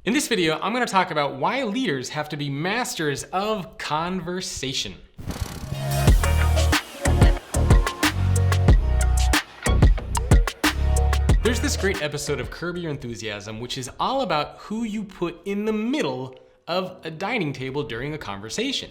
In this video, I'm going to talk about why leaders have to be masters of conversation. There's this great episode of Curb Your Enthusiasm, which is all about who you put in the middle of a dining table during a conversation.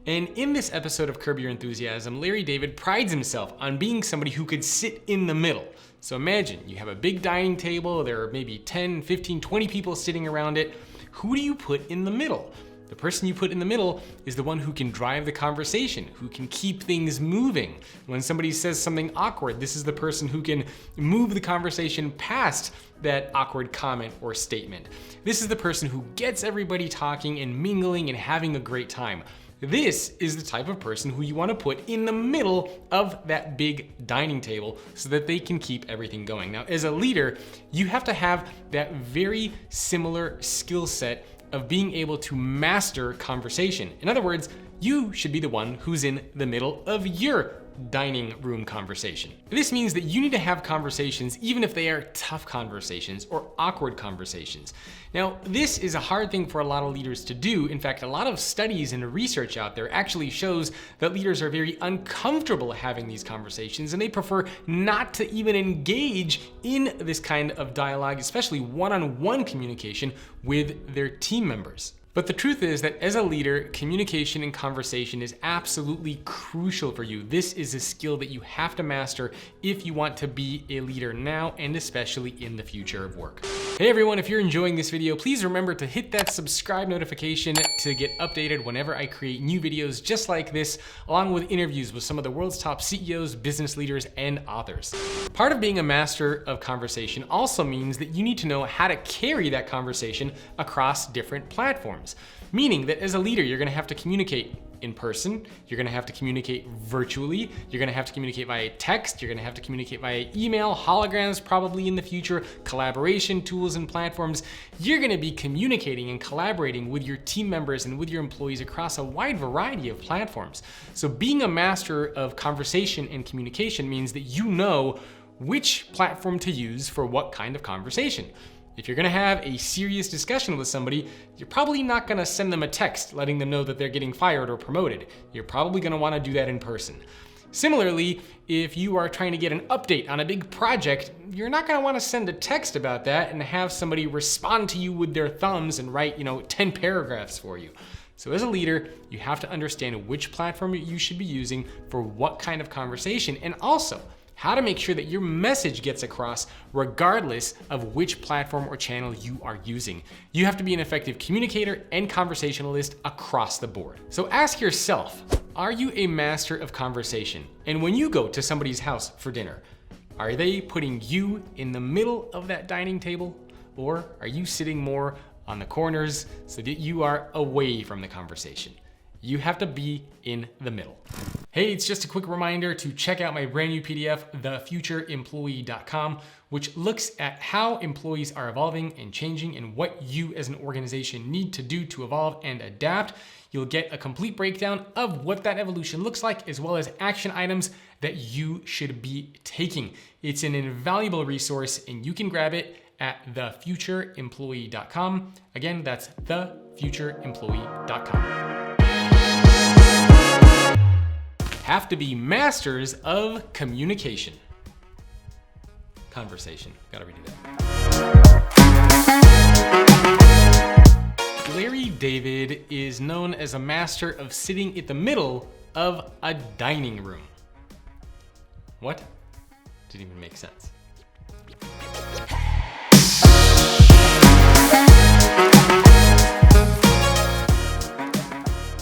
And in this episode of Curb Your Enthusiasm, Larry David prides himself on being somebody who could sit in the middle. So imagine you have a big dining table, there are maybe 10, 15, 20 people sitting around it. Who do you put in the middle? The person you put in the middle is the one who can drive the conversation, who can keep things moving. When somebody says something awkward, this is the person who can move the conversation past that awkward comment or statement. This is the person who gets everybody talking and mingling and having a great time. This is the type of person who you want to put in the middle of that big dining table so that they can keep everything going. Now, as a leader, you have to have that very similar skill set of being able to master conversation. In other words, you should be the one who's in the middle of your dining room conversation. This means that you need to have conversations even if they are tough conversations or awkward conversations. Now, this is a hard thing for a lot of leaders to do. In fact, a lot of studies and research out there actually shows that leaders are very uncomfortable having these conversations and they prefer not to even engage in this kind of dialogue, especially one-on-one communication with their team members. But the truth is that as a leader, communication and conversation is absolutely crucial for you. This is a skill that you have to master if you want to be a leader now and especially in the future of work. Hey everyone, if you're enjoying this video, please remember to hit that subscribe notification to get updated whenever I create new videos just like this, along with interviews with some of the world's top CEOs, business leaders, and authors. Part of being a master of conversation also means that you need to know how to carry that conversation across different platforms. Meaning that as a leader, you're gonna have to communicate in person, you're gonna have to communicate virtually, you're gonna have to communicate via text, you're gonna have to communicate via email, holograms probably in the future, collaboration tools and platforms. You're gonna be communicating and collaborating with your team members and with your employees across a wide variety of platforms. So being a master of conversation and communication means that you know which platform to use for what kind of conversation. If you're gonna have a serious discussion with somebody, you're probably not gonna send them a text letting them know that they're getting fired or promoted. You're probably gonna wanna do that in person. Similarly, if you are trying to get an update on a big project, you're not gonna wanna send a text about that and have somebody respond to you with their thumbs and write, 10 paragraphs for you. So as a leader, you have to understand which platform you should be using for what kind of conversation, and also how to make sure that your message gets across regardless of which platform or channel you are using. You have to be an effective communicator and conversationalist across the board. So ask yourself, are you a master of conversation? And when you go to somebody's house for dinner, are they putting you in the middle of that dining table? Or are you sitting more on the corners so that you are away from the conversation? You have to be in the middle. Hey, it's just a quick reminder to check out my brand new PDF, thefutureemployee.com, which looks at how employees are evolving and changing and what you as an organization need to do to evolve and adapt. You'll get a complete breakdown of what that evolution looks like, as well as action items that you should be taking. It's an invaluable resource and you can grab it at thefutureemployee.com. Again, that's thefutureemployee.com. Have to be masters of communication. Conversation. Gotta redo that. Larry David is known as a master of sitting at the middle of a dining room. What? Didn't even make sense.